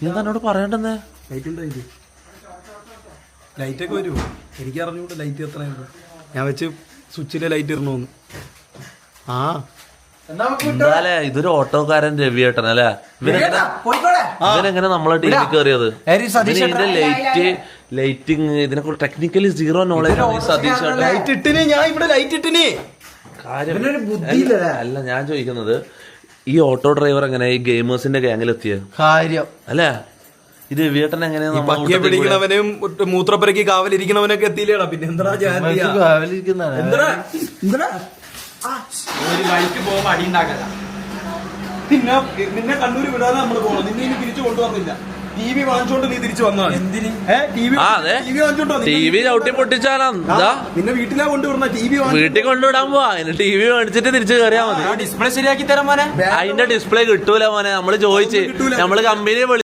നീ തന്നോട് പറയണ്ടെന്നേ. ലൈറ്റ് ഉണ്ടോ? ഇത് ലൈറ്റൊക്കെ വരുമോ? എനിക്ക് അറിഞ്ഞൂടെ ലൈറ്റ് എത്രയുണ്ട്. ഞാൻ വെച്ച് സ്വിച്ചിലെ ലൈറ്റ് ഇടണമെന്ന്. ആ എന്താലേ ഇതൊരു ഓട്ടോക്കാരൻ രവിയേട്ടൻ അല്ലേ? ഇവനെങ്ങനെ നമ്മളെ ടീമിൽ കയറിയത്? ഇതിന്റെ ലൈറ്റിങ് ഇതിനെ technically zero knowledge. Satheesh light ഇട്ടിന്, ഞാൻ ഇവിടെ ലൈറ്റ് ഇട്ടിന്. കാര്യം അല്ല, ഞാൻ ചോദിക്കുന്നത് ഈ ഓട്ടോ ഡ്രൈവർ എങ്ങനെ ഈ ഗെയിമേഴ്സിന്റെ ഗ്യാങ്ങിലെത്തിയ കാര്യം അല്ലേ? ഇത് രവിയേട്ടൻ എങ്ങനെയാ പക്കിയെ പിടിക്കണവനും മൂത്രപ്പുരക്ക് കാവലിരിക്കണവനൊക്കെ എത്തിയില്ലേടാ. പിന്നെ എന്താ ഒരു ബൈക്ക് പോകുമ്പോ അടി ഉണ്ടാക്കല. പിന്നെ നിന്നെ കണ്ണൂര് വിടാതെ നമ്മള് പോകണം. നിന്നെ ഇനി തിരിച്ചു കൊണ്ടുവന്നില്ല. ടി വി വാങ്ങിച്ചോണ്ട് നീ തിരിച്ചു വന്നതാണ്. ടി വി ചവിട്ടി പൊട്ടിച്ചാലാ നിന്നെ വീട്ടിലാ കൊണ്ടുവരുന്ന. ടി വി വീട്ടിൽ കൊണ്ടുവിടാൻ പോവാ. ടി വി മേടിച്ചിട്ട് തിരിച്ചു കയറിയാ മതി. ഡിസ്പ്ലേ ശരിയാക്കി തരാൻ മോനെ. അതിന്റെ ഡിസ്പ്ലേ കിട്ടൂല മോനെ. നമ്മള് ചോദിച്ച് നമ്മള് കമ്പനി